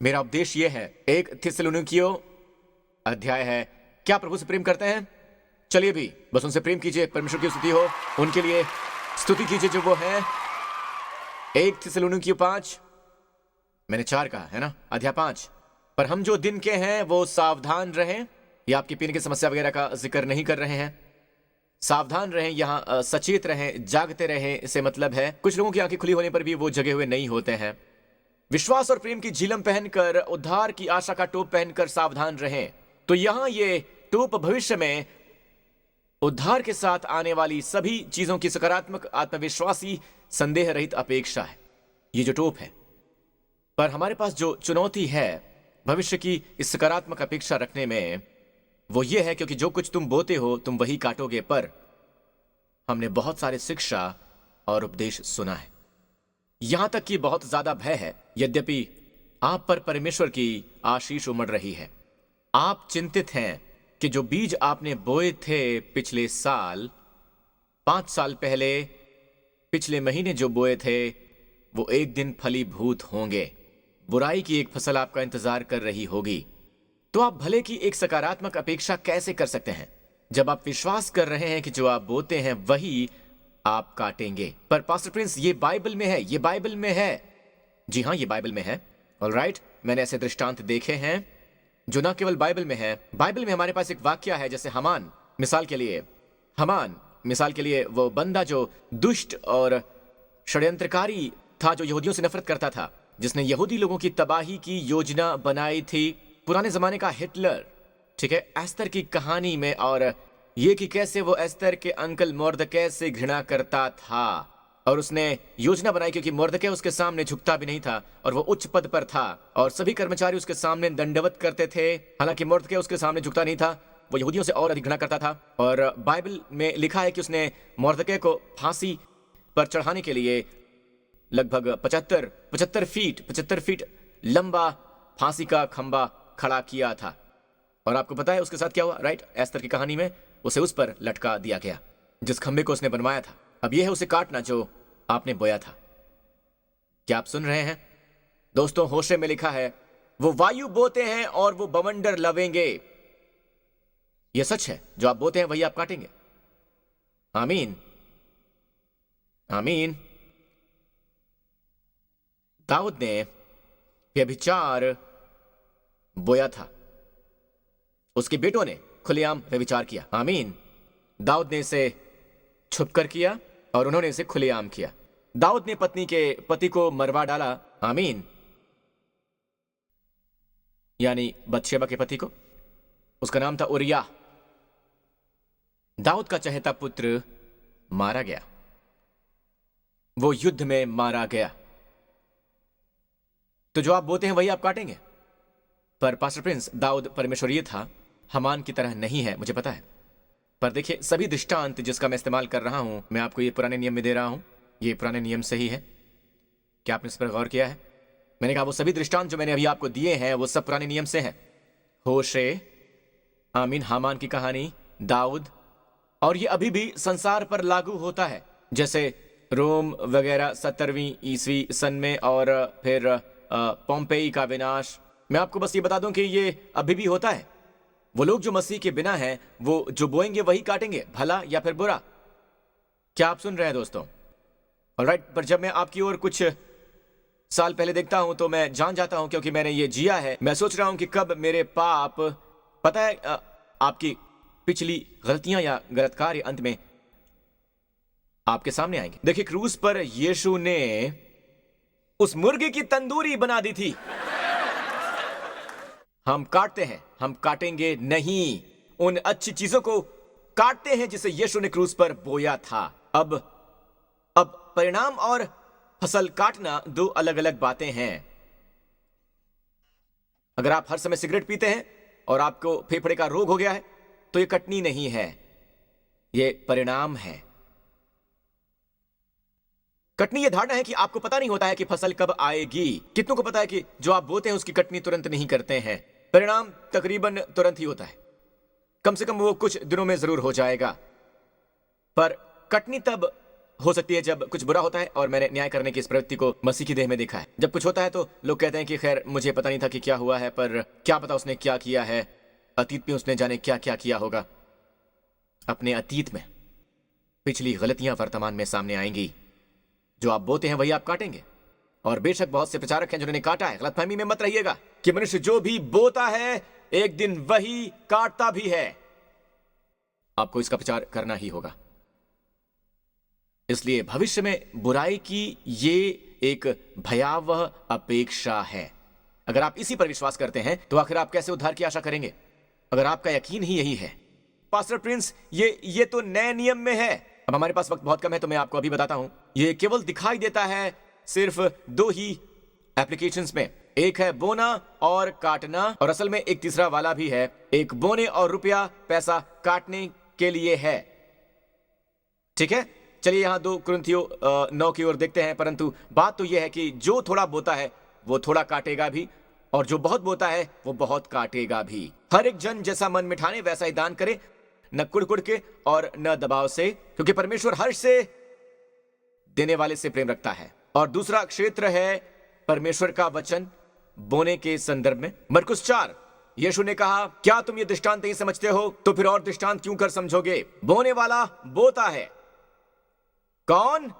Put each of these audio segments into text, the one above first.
मेरा उपदेश ये है, 1 थिस्सलुनीकियों अध्याय है, क्या प्रभु से प्रेम करते हैं? चलिए भी बस उनसे प्रेम कीजिए, परमेश्वर की स्तुति हो, उनके लिए स्तुति कीजिए जो वो है। 1 थिस्सलुनीकियों 5, मैंने 4 कहा है ना, अध्याय 5। पर हम जो दिन के हैं वो सावधान रहें। ये आपकी पीने की समस्या वगैरह का जिक्र नहीं कर रहे हैं। सावधान रहें, यहाँ सचेत रहें, जागते रहें, इससे मतलब है कुछ लोगों की आंखें खुली होने पर भी वो जगे हुए नहीं होते हैं। विश्वास और प्रेम की झिलम पहनकर, उद्धार की आशा का टोप पहनकर सावधान रहें। तो यहां ये टोप भविष्य में उद्धार के साथ आने वाली सभी चीजों की सकारात्मक, आत्मविश्वासी, संदेह रहित अपेक्षा है, ये जो टोप है। पर हमारे पास जो चुनौती है भविष्य की इस सकारात्मक अपेक्षा रखने में, वो ये है क्योंकि जो कुछ तुम बोते हो तुम वही काटोगे। पर हमने बहुत सारे शिक्षा और उपदेश सुना है, यहां तक कि बहुत ज्यादा भय है। यद्यपि आप पर परमेश्वर की आशीष उमड़ रही है, आप चिंतित हैं कि जो बीज आपने बोए थे पिछले साल, 5 साल पहले, पिछले महीने जो बोए थे, वो एक दिन फलीभूत होंगे। बुराई की एक फसल आपका इंतजार कर रही होगी। तो आप भले की एक सकारात्मक अपेक्षा कैसे कर सकते हैं जब आप विश्वास कर रहे हैं कि जो आप बोते हैं वही आप काटेंगे? पर पास्टर प्रिंस, ये बाइबल में है, ये बाइबल में है। जी हां, ये बाइबल में है। ऑलराइट, मैंने ऐसे दृष्टांत देखे हैं जो ना केवल बाइबल में है। बाइबल में हमारे पास एक वाक्य है, जैसे हमान मिसाल के लिए वो बंदा जो दुष्ट और षड्यंत्रकारी था, जो यहूदियों से नफरत करता था, जिसने यहूदी लोगों की तबाही की योजना बनाई थी। पुराने जमाने का हिटलर, ठीक है, एस्तर की कहानी में, और ये कि कैसे वो एस्तर के अंकल मोर्दकै से घृणा करता था, और उसने योजना बनाई क्योंकि मोर्दकै उसके सामने झुकता भी नहीं था और वो उच्च पद पर था और सभी कर्मचारी उसके सामने दंडवत करते थे। हालांकि मोर्दकै उसके सामने झुकता नहीं था, वो यहूदियों से और अधिक घृणा करता था। और बाइबल में लिखा है कि उसने मोर्दकै को फांसी पर चढ़ाने के लिए लगभग 75 फीट लंबा फांसी का खंबा खड़ा किया था। और आपको पता है उसके साथ क्या हुआ? राइट, एस्तर की कहानी में उसे उस पर लटका दिया गया जिस खंबे को उसने बनवाया था। अब यह है उसे काटना जो आपने बोया था। क्या आप सुन रहे हैं दोस्तों? होशे में लिखा है, वो वायु बोते हैं और वो बवंडर लवेंगे। यह सच है, जो आप बोते हैं वही आप काटेंगे। आमीन, आमीन। दाऊद ने व्यभिचार बोया था, उसके बेटों ने खुलेआम व्यभिचार किया। आमीन। दाऊद ने इसे छुपकर किया और उन्होंने इसे खुलेआम किया। दाऊद ने पत्नी के पति को मरवा डाला। आमीन। यानी बत्शेबा के पति को, उसका नाम था उरिया। दाऊद का चहेता पुत्र मारा गया, वो युद्ध में मारा गया। तो जो आप बोते हैं वही आप काटेंगे। पर पास्टर प्रिंस, दाऊद परमेश्वरीय था, हमान की तरह नहीं है, मुझे पता है। पर देखिए, सभी दृष्टांत जिसका मैं इस्तेमाल कर रहा हूं, मैं आपको ये पुराने नियम में दे रहा हूं। ये पुराने नियम से ही है। क्या आपने इस पर गौर किया है? मैंने कहा वो सभी दृष्टांत जो मैंने अभी आपको दिए हैं वो सब पुराने नियम से हैं। होशे, आमीन, हामान की कहानी, दाऊद, और ये अभी भी संसार पर लागू होता है। जैसे रोम वगैरह 70वीं ईस्वी सन में, और फिर पोम्पेई का विनाश। मैं आपको बस ये बता दूं कि ये अभी भी होता है। वो लोग जो मसीह के बिना हैं, वो जो बोएंगे वही काटेंगे, भला या फिर बुरा। क्या आप सुन रहे हैं दोस्तों? ऑलराइट, पर जब मैं आपकी ओर कुछ साल पहले देखता हूं तो मैं जान जाता हूं, क्योंकि मैंने ये जिया है। मैं सोच रहा हूं कि कब मेरे पाप, पता है, आपकी पिछली गलतियां या गलत कार्य अंत में आपके सामने आएंगे। देखिए, क्रूस पर यीशु ने उस मुर्गे की तंदूरी बना दी थी। हम काटते हैं, हम काटेंगे नहीं। उन अच्छी चीजों को काटते हैं जिसे यीशु ने क्रूस पर बोया था। अब परिणाम और फसल काटना दो अलग अलग बातें हैं। अगर आप हर समय सिगरेट पीते हैं और आपको फेफड़े का रोग हो गया है तो यह कटनी नहीं है, यह परिणाम है। कटनी यह धारणा है कि आपको पता नहीं होता है कि फसल कब आएगी। कितनों को पता है कि जो आप बोते हैं उसकी कटनी तुरंत नहीं करते हैं? परिणाम तकरीबन तुरंत ही होता है, कम से कम वो कुछ दिनों में जरूर हो जाएगा। पर कटनी तब हो सकती है जब कुछ बुरा होता है, और मैंने न्याय करने की इस प्रवृत्ति को मसीह की देह में देखा है। जब कुछ होता है तो लोग कहते हैं कि खैर मुझे पता नहीं था कि क्या हुआ है, पर क्या पता उसने क्या किया है, अतीत में उसने जाने क्या क्या किया होगा। अपने अतीत में पिछली गलतियां वर्तमान में सामने आएंगी। जो आप बोते हैं वही आप काटेंगे। और बेशक बहुत से प्रचारक हैं जिन्होंने काटा है। गलतफहमी में मत रहिएगा कि मनुष्य जो भी बोता है एक दिन वही काटता भी है। आपको इसका प्रचार करना ही होगा। इसलिए भविष्य में बुराई की ये एक भयावह अपेक्षा है। अगर आप इसी पर विश्वास करते हैं तो आखिर आप कैसे उद्धार की आशा करेंगे, अगर आपका यकीन ही यही है? पास्टर प्रिंस, ये तो नए नियम में है। अब हमारे पास वक्त बहुत कम है तो मैं आपको अभी बताता हूं। ये केवल दिखाई देता है सिर्फ दो ही एप्लीकेशंस में। एक है बोना और काटना, और असल में एक तीसरा वाला भी है। एक बोने और रुपया पैसा काटने के लिए है। ठीक है, चलिए यहां 2 कुरिन्थियों 9 की ओर देखते हैं। परंतु बात तो यह है कि जो थोड़ा बोता है वो थोड़ा काटेगा भी, और जो बहुत बोता है वो बहुत काटेगा भी। हर एक जन जैसा मन मिठाने वैसा ही दान करे, न कुड़ के और न दबाव से, क्योंकि परमेश्वर हर्ष से देने वाले से प्रेम रखता है। और दूसरा क्षेत्र है परमेश्वर का वचन बोने के संदर्भ में। मरकुस 4, यीशु ने कहा, क्या तुम ये दृष्टांत नहीं समझते हो? तो फिर और दृष्टांत क्यों कर समझोगे? बोने वाला बोता है। कौन?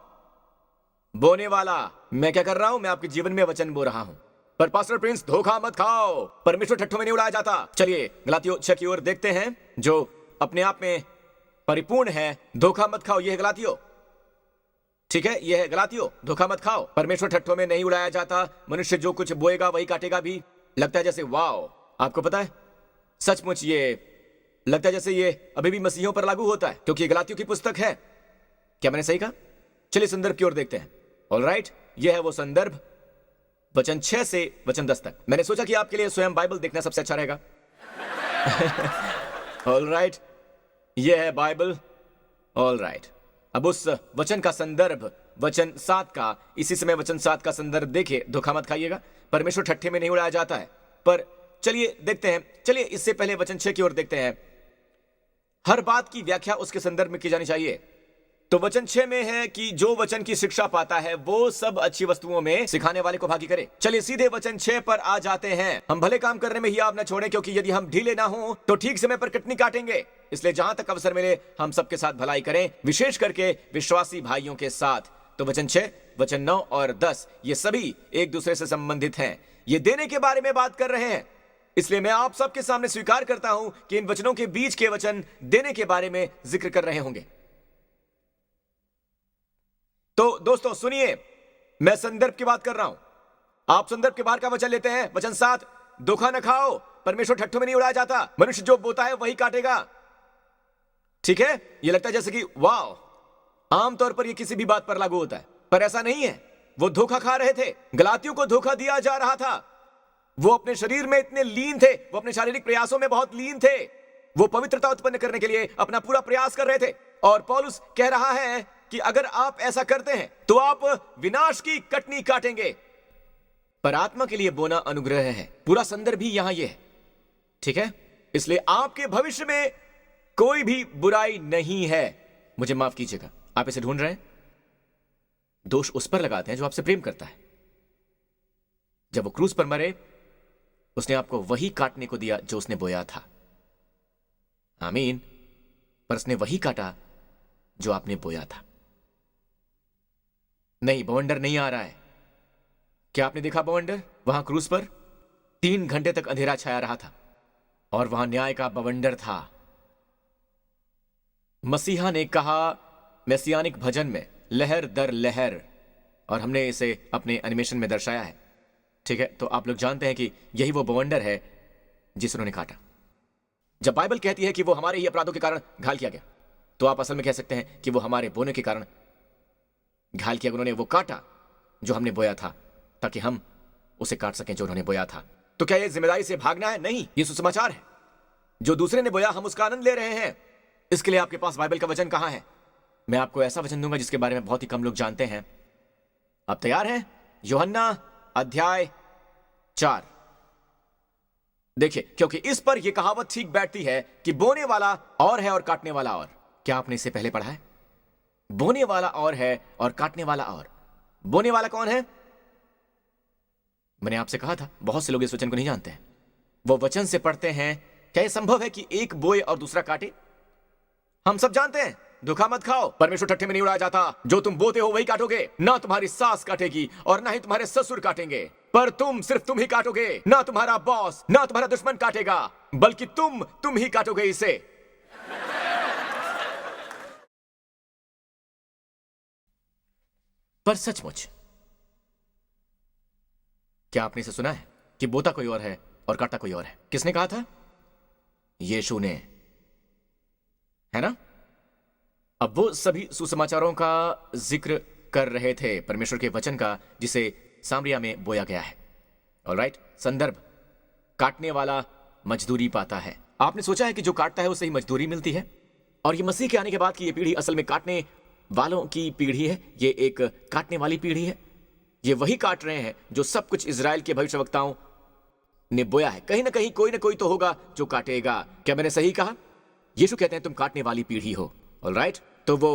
बोने वाला। मैं क्या कर रहा हूं? मैं आपके जीवन में वचन बो रहा हूं। पर पास्टर प्रिंस, धोखा मत खाओ, परमेश्वर ठट्ठों में नहीं उड़ाया जाता। चलिए गलातियों 6 की ओर देखते हैं, जो अपने आप में परिपूर्ण है। धोखा मत खाओ, यह है गलातियों। ठीक है, यह है गलातियों, धोखा मत खाओ। परमेश्वर ठट्ठों में नहीं उड़ाया जाता। मनुष्य जो कुछ बोएगा वही काटेगा भी। लगता है जैसे वाओ, आपको पता है सचमुच ये लगता है जैसे ये अभी भी मसीहों पर लागू होता है, क्योंकि ये गलातियों की पुस्तक है। क्या मैंने सही कहा? चलिए संदर्भ की ओर देखते हैं। ऑलराइट, यह है वो संदर्भ, वचन 6 से वचन 10 तक। मैंने सोचा कि आपके लिए स्वयं बाइबल देखना सबसे अच्छा रहेगा। ऑलराइट, यह है बाइबल। ऑलराइट, अब उस वचन का संदर्भ वचन 7 का, इसी समय वचन 7 का संदर्भ देखिए। धोखा मत खाइएगा, परमेश्वर ठट्ठे में नहीं उड़ाया जाता है। पर चलिए देखते हैं। चलिए इससे पहले वचन 6 की ओर देखते हैं। हर बात की व्याख्या उसके संदर्भ में की जानी चाहिए। तो वचन 6 में है कि जो वचन की शिक्षा पाता है वो सब अच्छी वस्तुओं में सिखाने वाले को भागी करे। चलिए सीधे वचन 6 पर आ जाते हैं। हम भले काम करने में ही आप न छोड़ें, क्योंकि यदि हम ढीले ना हो तो ठीक समय पर कटनी काटेंगे। इसलिए जहां तक अवसर मिले हम सबके साथ भलाई करें, विशेष करके विश्वासी भाइयों के साथ। तो वचन 6, वचन 9 और 10 ये सभी एक दूसरे से संबंधित हैं। ये देने के बारे में बात कर रहे हैं। इसलिए मैं आप सबके सामने स्वीकार करता हूं कि इन वचनों के बीच के वचन देने के बारे में जिक्र कर रहे होंगे। तो दोस्तों सुनिए, मैं संदर्भ की बात कर रहा हूं। आप संदर्भ के बाहर का वचन लेते हैं। वचन 7, धोखा न खाओ, परमेश्वर ठट्ठों में नहीं उड़ाया जाता। मनुष्य जो बोता है वही काटेगा। ठीक है, यह लगता है जैसे कि वाओ, आमतौर पर यह किसी भी बात पर लागू होता है, पर ऐसा नहीं है। वो धोखा खा रहे थे। गलातियों को धोखा दिया जा रहा था। वो अपने शरीर में इतने लीन थे, वो अपने शारीरिक प्रयासों में बहुत लीन थे। वो पवित्रता उत्पन्न करने के लिए अपना पूरा प्रयास कर रहे थे। और पौलुस कह रहा है कि अगर आप ऐसा करते हैं तो आप विनाश की कटनी काटेंगे। पर आत्मा के लिए बोना अनुग्रह है। पूरा संदर्भ भी यहां यह है। ठीक है, इसलिए आपके भविष्य में कोई भी बुराई नहीं है। मुझे माफ कीजिएगा, आप इसे ढूंढ रहे हैं। दोष उस पर लगाते हैं जो आपसे प्रेम करता है। जब वो क्रूस पर मरे, उसने आपको वही काटने को दिया जो उसने बोया था। आमीन। पर उसने वही काटा जो आपने बोया था। नहीं, बवंडर नहीं आ रहा है। क्या आपने देखा बवंडर? वहां क्रूस पर 3 घंटे तक अंधेरा छाया रहा था और वहां न्याय का बवंडर था। मसीहा ने कहा मैसियानिक भजन में, लहर दर लहर, और हमने इसे अपने एनिमेशन में दर्शाया है। ठीक है, तो आप लोग जानते हैं कि यही वो बवंडर है जिसे उन्होंने काटा। जब बाइबल कहती है कि वो हमारे ही अपराधों के कारण घायल किया गया, तो आप असल में कह सकते हैं कि वो हमारे बोने के कारण घायल किया। उन्होंने वो काटा जो हमने बोया था, ताकि हम उसे काट सकें जो उन्होंने बोया था। तो क्या यह जिम्मेदारी से भागना है? नहीं, यह सुसमाचार है। जो दूसरे ने बोया हम उसका आनंद ले रहे हैं। इसके लिए आपके पास बाइबल का वचन कहां है? मैं आपको ऐसा वचन दूंगा जिसके बारे में बहुत ही कम लोग जानते हैं। आप तैयार हैं? यूहन्ना अध्याय 4। देखिए, क्योंकि इस पर यह कहावत ठीक बैठती है कि बोने वाला और है और काटने वाला और। क्या आपने इससे पहले पढ़ा है? बोने वाला और है और काटने वाला और। बोने वाला कौन है? मैंने आपसे कहा था बहुत से लोग इस वचन को नहीं जानते हैं। वो वचन से पढ़ते हैं, क्या यह संभव है कि एक बोए और दूसरा काटे? हम सब जानते हैं, धोखा मत खाओ, परमेश्वर ठट्ठे में नहीं उड़ाया जाता। जो तुम बोते हो वही काटोगे। ना तुम्हारी सास काटेगी और ना ही तुम्हारे ससुर काटेंगे, पर सिर्फ तुम ही काटोगे। ना तुम्हारा बॉस, ना तुम्हारा दुश्मन काटेगा, बल्कि तुम ही काटोगे इसे। पर सचमुच क्या आपने इसे सुना है कि बोता कोई और है और काटा कोई और है? किसने कहा था? यीशु ने, है ना? अब वो सभी सुसमाचारों का जिक्र कर रहे थे, परमेश्वर के वचन का, जिसे सामरिया में बोया गया है। ऑलराइट, संदर्भ, काटने वाला मजदूरी पाता है। आपने सोचा है कि जो काटता है उसे ही मजदूरी मिलती है? और ये मसीह के आने के बाद की ये पीढ़ी असल में काटने वालों की पीढ़ी है। ये एक काटने वाली पीढ़ी है। ये वही काट रहे हैं जो सब कुछ इजराइल के भविष्यवक्ताओं ने बोया है। कहीं ना कहीं कोई ना कोई तो होगा जो काटेगा। क्या मैंने सही कहा? यीशु कहते हैं तुम काटने वाली पीढ़ी हो। ऑलराइट, तो वो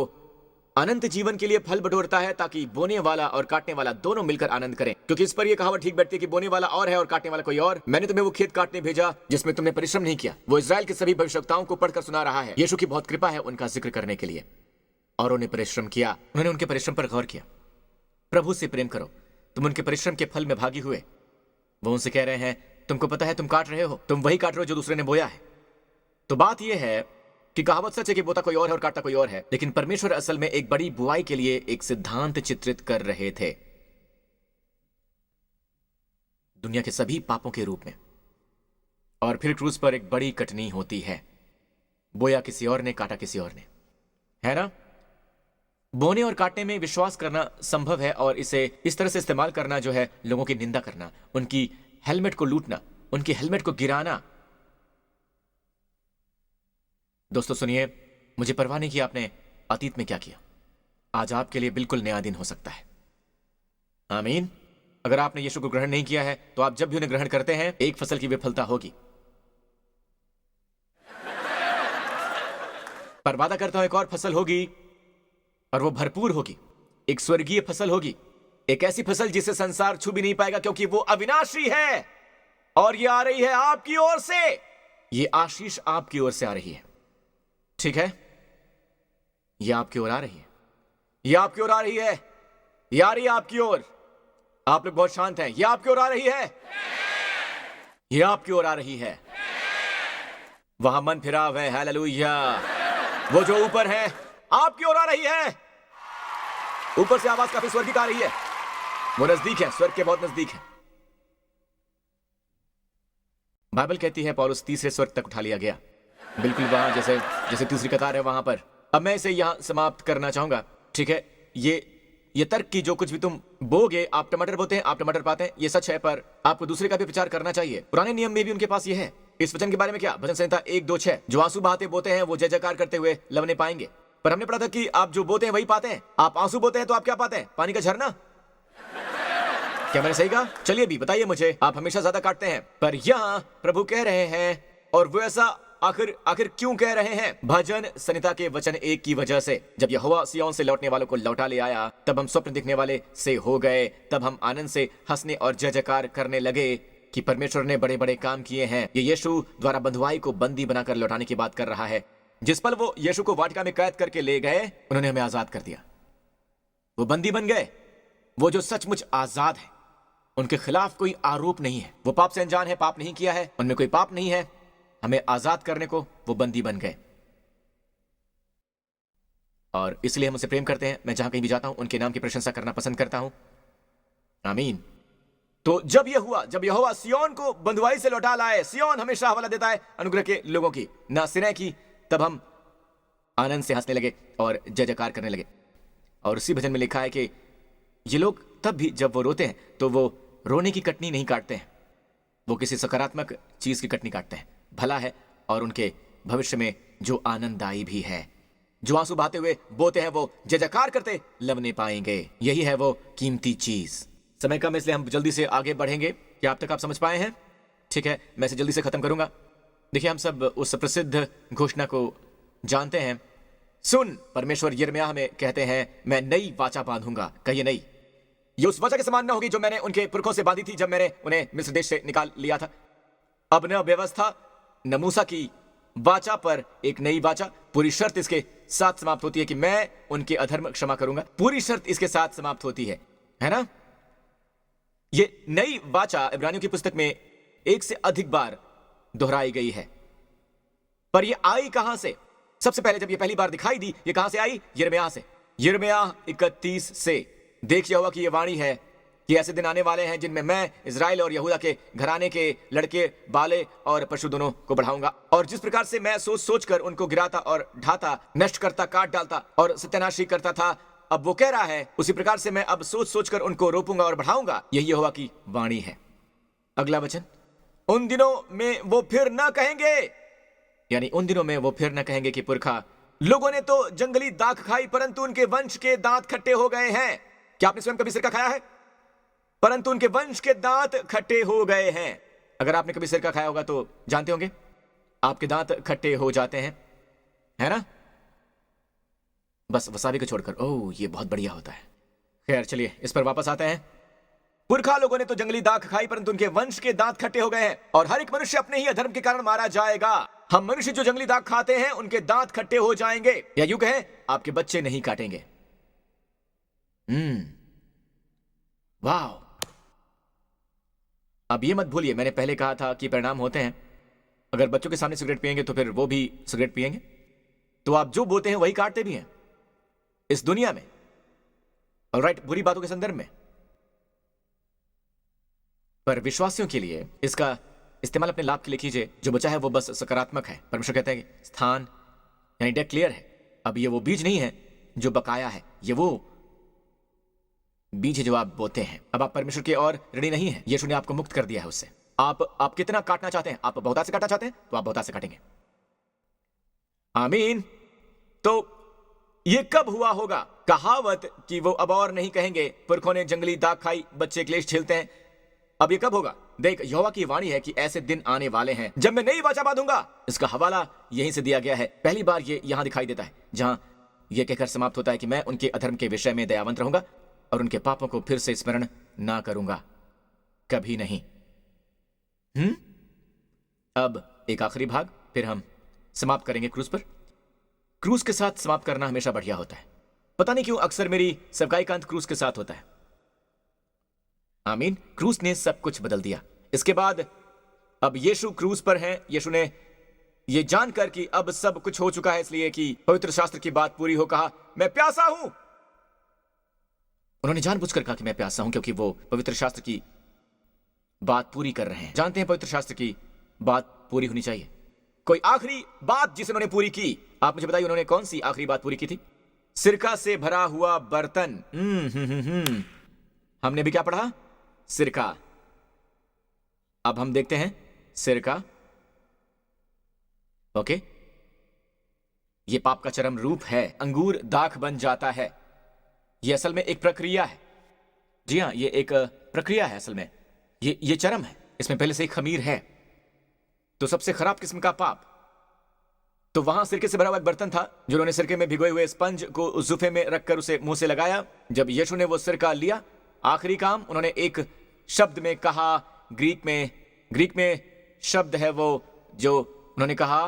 अनंत जीवन के लिए फल बटोरता है ताकि बोने वाला और काटने वाला दोनों मिलकर आनंद करें। क्योंकि इस पर यह कहावत ठीक बैठती है कि बोने वाला और है और काटने वाला कोई और। मैंने तुम्हें वो खेत काटने भेजा जिसमें तुमने परिश्रम नहीं किया। वो इजराइल के सभी भविष्यवक्ताओं को पढ़कर सुना रहा है। यीशु की बहुत कृपा है उनका जिक्र करने के लिए, और उन्हें परिश्रम किया। उन्होंने उनके परिश्रम पर गौर किया। प्रभु से प्रेम करो, तुम उनके परिश्रम के फल में भागी हुए। वो उनसे कह रहे हैं तुमको पता है तुम काट रहे हो, तुम वही काट रहे हो जो दूसरे ने बोया है। तो बात यह है कि कहावत सच है कि बोता कोई और है और काटता कोई और है, लेकिन परमेश्वर असल में एक बड़ी बुआई के लिए एक सिद्धांत चित्रित कर रहे थे, दुनिया के सभी पापों के रूप में। और फिर क्रूस पर एक बड़ी कटनी होती है। बोया किसी और ने, काटा किसी और ने, है ना? बोने और काटने में विश्वास करना संभव है, और इसे इस तरह से इस्तेमाल करना जो है लोगों की निंदा करना, उनकी हेलमेट को लूटना, उनकी हेलमेट को गिराना। दोस्तों सुनिए, मुझे परवाह नहीं कि आपने अतीत में क्या किया। आज आपके लिए बिल्कुल नया दिन हो सकता है। आमीन। अगर आपने यीशु को ग्रहण नहीं किया है तो आप जब भी उन्हें ग्रहण करते हैं एक फसल की विफलता होगी। पर वादा करता हूं एक और फसल होगी, और वो भरपूर होगी। एक स्वर्गीय फसल होगी, एक ऐसी फसल जिसे संसार छू भी नहीं पाएगा, क्योंकि वो अविनाशी है। और ये आ रही है आपकी ओर से। ये आशीष आपकी ओर से आ रही है। ठीक है, ये आपकी ओर आ रही है, ये आपकी ओर आ रही है, ये आ रही है आपकी ओर। आप लोग बहुत शांत हैं। ये आपकी ओर आ रही है, ये आपकी ओर आ रही है। वहां मन फिराव है, हालेलुया। वो जो ऊपर है आपकी ओर आ रही है। ऊपर से आवाज काफी स्वर्गिक आ रही है। वो नजदीक है, स्वर्ग के बहुत नजदीक है। बाइबल कहती है पौलुस तीसरे स्वर्ग तक उठा लिया गया, बिल्कुल वहां जैसे जैसे तीसरी कतार है वहां पर। अब मैं इसे यहां समाप्त करना चाहूंगा। ठीक है, ये तर्क की जो कुछ भी तुम बोगे, आप टमाटर बोते हैं, आप टमाटर पाते हैं, ये सच है, पर आपको दूसरे का भी प्रचार करना चाहिए। पुराने नियम में भी उनके पास ये है। इस वचन के बारे में क्या? भजन संहिता 1-2-6, जो आंसू बहाते बोते हैं वो जय जयकार करते हुए लवने पाएंगे। पर हमने पढ़ा था कि आप जो बोते हैं वही पाते हैं। आप आंसू बोते हैं तो आप क्या पाते हैं? पानी का झरना। क्या मैंने सही कहा? चलिए भी बताइए मुझे, आप हमेशा ज्यादा काटते हैं। पर यहाँ प्रभु कह रहे हैं, और वो ऐसा आखिर क्यों कह रहे हैं? भजन संहिता के वचन 1 की वजह से। जब यहोवा सिय्योन से लौटने वालों को लौटा ले आया, तब हम स्वप्न दिखने वाले से हो गए। तब हम आनंद से हंसने और जय जयकार करने लगे कि परमेश्वर ने बड़े बड़े काम किए हैं। ये यीशु द्वारा बंधुआई को बंदी बनाकर लौटाने की बात कर रहा है। जिस पल वो यीशु को वाटिका में कैद करके ले गए, उन्होंने हमें आजाद कर दिया। वो बंदी बन गए। वो जो सचमुच आजाद है, उनके खिलाफ कोई आरोप नहीं है। वो पाप से अनजान है, पाप नहीं किया है, उनमें कोई पाप नहीं है। हमें आजाद करने को वो बंदी बन गए, और इसलिए हम उसे प्रेम करते हैं। मैं जहां कहीं भी जाता हूं उनके नाम की प्रशंसा करना पसंद करता हूं। आमीन। तो जब यहोवा सिय्योन को बंधुआई से लौटा लाए, सिय्योन हमेशा हवाला देता है अनुग्रह के लोगों की, ना सिनै की, तब हम आनंद से हंसने लगे और जय जयकार करने लगे। और उसी भजन में लिखा है कि ये लोग तब भी जब वो रोते हैं तो वो रोने की कटनी नहीं काटते हैं, वो किसी सकारात्मक चीज की कटनी काटते हैं। भला है, और उनके भविष्य में जो आनंददायी भी है। जो आंसू बहाते हुए बोते हैं वो जय जयकार करते लवने पाएंगे। यही है वो कीमती चीज। समय कम, इसलिए हम जल्दी से आगे बढ़ेंगे। क्या अब तक आप समझ पाए हैं? ठीक है, मैं इसे जल्दी से खत्म करूंगा। देखिए, हम सब उस प्रसिद्ध घोषणा को जानते हैं, सुन, परमेश्वर यिर्मयाह में कहते हैं, मैं नई वाचा बांधूंगा। कहिए नई। ये उस वाचा के समान न होगी जो मैंने उनके पुरखों से बांधी थी जब मैंने उन्हें मिस्र देश से निकाल लिया था। अब न व्यवस्था न मूसा की वाचा पर एक नई वाचा। पूरी शर्त इसके साथ समाप्त होती है कि मैं उनके अधर्म क्षमा करूंगा। पूरी शर्त इसके साथ समाप्त होती है ना? ये नई वाचा इब्रानियों की पुस्तक में एक से अधिक बार दोहराई गई है। पर ये आई कहां से? सबसे पहले जब ये पहली बार दिखाई दी, ये कहां से आई? यिर्मयाह से। यिर्मयाह 31 से। देख यहोवा की ये वाणी है कि ऐसे दिन आने वाले हैं जिनमें मैं इजराइल और यहूदा के घराने के लड़के, बाले और पशु दोनों को बढ़ाऊंगा। और जिस प्रकार से मैं सोच सोच कर उनको गिराता और ढाता, नष्ट करता, काट डालता और सत्यानाशी करता था, अब वो कह रहा है उसी प्रकार से मैं अब सोच सोच कर उनको रोपूंगा और बढ़ाऊंगा। यही यहोवा की वाणी है। अगला वचन, उन दिनों में वो फिर न कहेंगे, यानी उन दिनों में वो फिर न कहेंगे कि पुरखा लोगों ने तो जंगली दाख खाई परंतु उनके वंश के दांत खट्टे हो गए हैं। क्या आपने स्वयं कभी सिरका खाया है? परंतु उनके वंश के दांत खट्टे हो गए हैं। अगर आपने कभी सिरका खाया होगा तो जानते होंगे आपके दांत खट्टे हो जाते हैं, है ना? बस वसाबी को छोड़कर। ओह, ये बहुत बढ़िया होता है। खैर, चलिए इस पर वापस आते हैं। पुरखा लोगों ने तो जंगली दाख खाई परंतु उनके वंश के दांत खट्टे हो गए हैं और हर एक मनुष्य अपने ही अधर्म के कारण मारा जाएगा। हम मनुष्य जो जंगली दाख खाते हैं उनके दांत खट्टे हो जाएंगे, या यूं कहें आपके बच्चे नहीं काटेंगे। वाह। अब ये मत भूलिए, मैंने पहले कहा था कि परिणाम होते हैं। अगर बच्चों के सामने सिगरेट पिएंगे तो फिर वो भी सिगरेट पिएंगे। तो आप जो बोते हैं वही काटते भी हैं इस दुनिया में। ऑलराइट, बुरी बातों के संदर्भ में। पर विश्वासियों के लिए इसका इस्तेमाल अपने लाभ के लिए कीजिए। जो बचा है वो बस सकारात्मक है। परमेश्वर कहते हैं कि स्थान यानी डेक क्लियर है। अब ये वो बीज नहीं है जो बकाया है, ये वो बीज है जो आप बोते हैं। अब आप परमेश्वर के और ऋणी नहीं हैं। यीशु ने आपको मुक्त कर दिया है उससे। आप कितना काटना चाहते हैं? आप बहुतायत से काटना चाहते हैं तो आप बहुतायत से काटेंगे। आमीन। तो ये कब हुआ होगा? कहावत कि वो अब और नहीं कहेंगे, पुरखों ने जंगली दाख खाई, बच्चे क्लेश झेलते हैं। अब ये कब होगा? देख, यहोवा की वाणी है कि ऐसे दिन आने वाले हैं जब मैं नई वाचा बांधूंगा। इसका हवाला यहीं से दिया गया है। पहली बार ये यहां दिखाई देता है जहां यह कहकर समाप्त होता है कि मैं उनके अधर्म के विषय में दयावंत रहूंगा और उनके पापों को फिर से स्मरण ना करूंगा, कभी नहीं। अब एक आखिरी भाग, फिर हम समाप्त करेंगे क्रूस पर। क्रूस के साथ समाप्त करना हमेशा बढ़िया होता है। पता नहीं क्यों अक्सर मेरी सबका अंत क्रूस के साथ होता है। आमीन। क्रूस ने सब कुछ बदल दिया। इसके बाद अब यीशु क्रूस पर हैं। यीशु ने यह जानकर कि अब सब कुछ हो चुका है, इसलिए कि पवित्र शास्त्र की बात पूरी हो, कहा मैं प्यासा हूं। उन्होंने जानबूझकर कहा कि मैं प्यासा हूं क्योंकि वो पवित्र शास्त्र की बात पूरी कर रहे हैं। जानते हैं पवित्र शास्त्र की बात पूरी होनी चाहिए। कोई आखिरी बात जिसे उन्होंने पूरी की, आप मुझे बताइए उन्होंने कौन सी आखिरी बात पूरी की थी? सिरका से भरा हुआ बर्तन। हमने भी क्या पढ़ा? सिरका। अब हम देखते हैं सिरका। ओके, यह पाप का चरम रूप है। अंगूर दाख बन जाता है। यह असल में एक प्रक्रिया है। जी हां, यह एक प्रक्रिया है असल में। यह चरम है। इसमें पहले से ही खमीर है। तो सबसे खराब किस्म का पाप। तो वहां सिरके से भरा हुआ एक बर्तन था जो उन्होंने सिरके में भिगोए हुए स्पंज को उस जुफे में रखकर उसे मुंह से लगाया। जब यीशु ने वो सिरका लिया, आखिरी काम उन्होंने एक शब्द में कहा। ग्रीक में शब्द है वो जो उन्होंने कहा।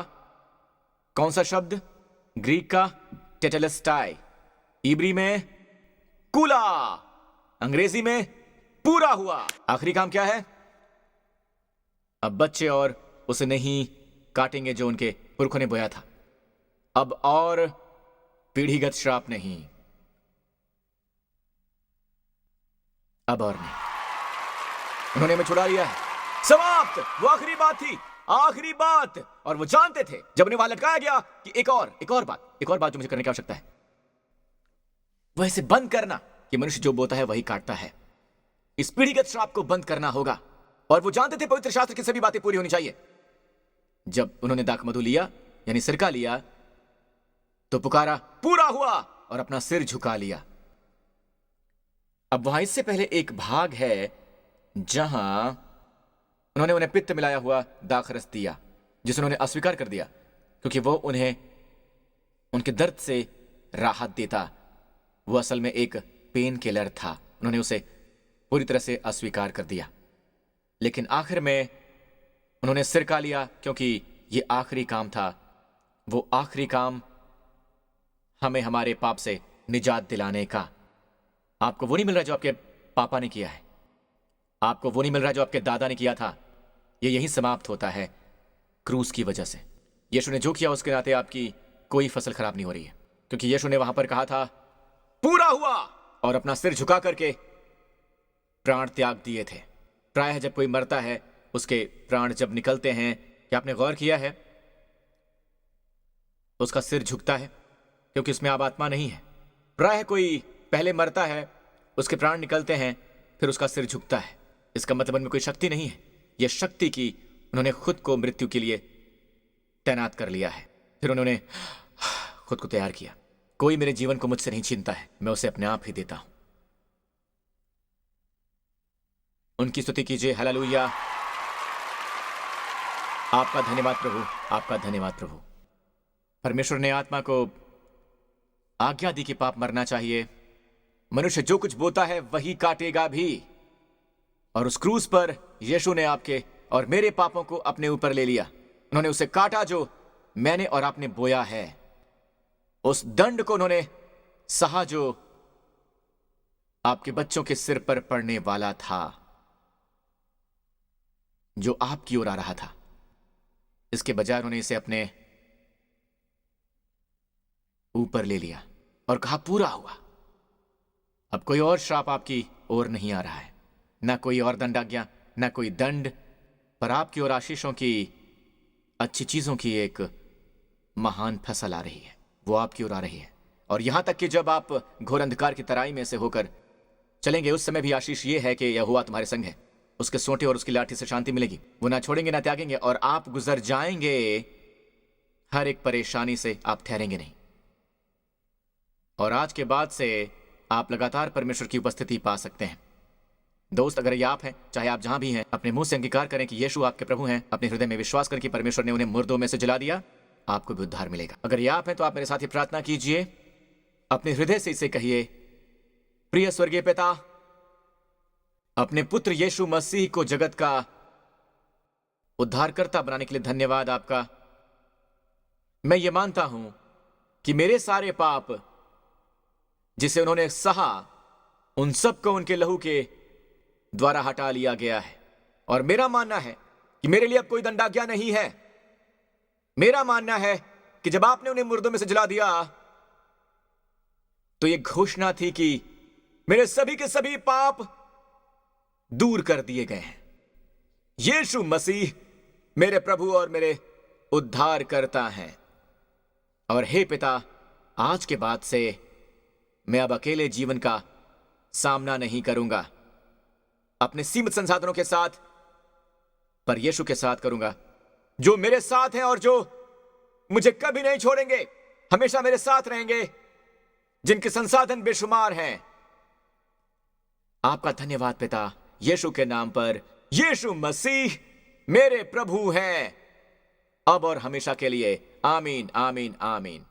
कौन सा शब्द? ग्रीक का टेटेलस्टाई, इब्री में कूला, अंग्रेजी में पूरा हुआ। आखिरी काम क्या है? अब बच्चे और उसे नहीं काटेंगे जो उनके पुरखों ने बोया था। अब और पीढ़ीगत श्राप नहीं। अब और नहीं। उन्होंने हमें छुड़ा लिया है। समाप्त। वो आखिरी बात थी, आखिरी बात। और वो जानते थे जब उन्हें वहां लटकाया गया कि एक और बात जो मुझे करने की आवश्यकता है, वो इसे बंद करना कि मनुष्य जो बोता है वही काटता है। इस पीढ़ीगत श्राप को बंद करना होगा। और वो जानते थे पवित्र शास्त्र की सभी बातें पूरी होनी चाहिए। जब उन्होंने दाखमधु लिया यानी सिरका लिया तो पुकारा पूरा हुआ और अपना सिर झुका लिया। अब वहां इससे पहले एक भाग है जहां उन्होंने उन्हें पित्त मिलाया हुआ दाखरस दिया, जिसे उन्होंने अस्वीकार कर दिया क्योंकि वो उनके दर्द से राहत देता। वो असल में एक पेन किलर था। उन्होंने उसे पूरी तरह से अस्वीकार कर दिया, लेकिन आखिर में उन्होंने सिरका लिया, क्योंकि ये आखिरी काम था। वो आखिरी काम हमें हमारे पाप से निजात दिलाने का। आपको वो नहीं मिल रहा जो आपके पापा ने किया है, आपको वो नहीं मिल रहा जो आपके दादा ने किया था। ये यहीं समाप्त होता है क्रूस की वजह से। यीशु ने जो किया उसके नाते आपकी कोई फसल खराब नहीं हो रही है, क्योंकि यीशु ने वहां पर कहा था पूरा हुआ, और अपना सिर झुका करके प्राण त्याग दिए थे। प्रायः जब कोई मरता है, उसके प्राण जब निकलते हैं, क्या आपने गौर किया है, उसका सिर झुकता है, क्योंकि उसमें अब आत्मा नहीं है। प्रायः कोई पहले मरता है, उसके प्राण निकलते हैं, फिर उसका सिर झुकता है। इसका मतलब उनमें कोई शक्ति नहीं है। यह शक्ति की उन्होंने खुद को मृत्यु के लिए तैनात कर लिया है। फिर उन्होंने खुद को तैयार किया। कोई मेरे जीवन को मुझसे नहीं छीनता है, मैं उसे अपने आप ही देता हूं। उनकी स्तुति कीजिए। हालेलुया। आपका धन्यवाद प्रभु, आपका धन्यवाद प्रभु। परमेश्वर ने आत्मा को आज्ञा दी कि पाप मरना चाहिए। मनुष्य जो कुछ बोता है वही काटेगा भी। और उस क्रूस पर यीशु ने आपके और मेरे पापों को अपने ऊपर ले लिया। उन्होंने उसे काटा जो मैंने और आपने बोया है। उस दंड को उन्होंने सहा जो आपके बच्चों के सिर पर पड़ने वाला था, जो आपकी ओर आ रहा था। इसके बजाय उन्होंने इसे अपने ऊपर ले लिया और कहा पूरा हुआ। अब कोई और श्राप आपकी ओर नहीं आ रहा है, ना कोई और दंडाज्ञा, ना कोई दंड, पर आपकी ओर आशीषों की, अच्छी चीजों की एक महान फसल आ रही है। वो आपकी ओर आ रही है। और यहां तक कि जब आप घोर अंधकार की तराई में से होकर चलेंगे, उस समय भी आशीष ये है कि यहोवा तुम्हारे संग है। उसके सोंटे और उसकी लाठी से शांति मिलेगी। वो ना छोड़ेंगे ना त्यागेंगे, और आप गुजर जाएंगे। हर एक परेशानी से आप ठहरेंगे नहीं। और आज के बाद से आप लगातार परमेश्वर की उपस्थिति पा सकते हैं। दोस्त, अगर ये आप हैं, चाहे आप जहां भी हैं, अपने मुंह से अंगीकार करें कि यीशु आपके प्रभु हैं। अपने हृदय में विश्वास करें कि परमेश्वर ने उन्हें मुर्दों में से जला दिया, आपको भी उद्धार मिलेगा। अगर ये आप हैं तो आप मेरे साथ ही प्रार्थना कीजिए। अपने हृदय से इसे कहिए, प्रिय स्वर्गीय पिता, अपने पुत्र यीशु मसीह को जगत का उद्धारकर्ता बनाने के लिए धन्यवाद आपका। मैं ये मानता हूं कि मेरे सारे पाप जिसे उन्होंने सहा, उन सब को उनके लहू के द्वारा हटा लिया गया है। और मेरा मानना है कि मेरे लिए अब कोई दंडाज्ञा नहीं है। मेरा मानना है कि जब आपने उन्हें मुर्दों में से जला दिया, तो यह घोषणा थी कि मेरे सभी के सभी पाप दूर कर दिए गए हैं। यीशु मसीह मेरे प्रभु और मेरे उद्धार करता है। और हे पिता, आज के बाद से मैं अब अकेले जीवन का सामना नहीं करूंगा अपने सीमित संसाधनों के साथ, पर यीशु के साथ करूंगा, जो मेरे साथ हैं और जो मुझे कभी नहीं छोड़ेंगे, हमेशा मेरे साथ रहेंगे, जिनके संसाधन बेशुमार हैं। आपका धन्यवाद पिता, यीशु के नाम पर। यीशु मसीह मेरे प्रभु हैं, अब और हमेशा के लिए। आमीन, आमीन, आमीन।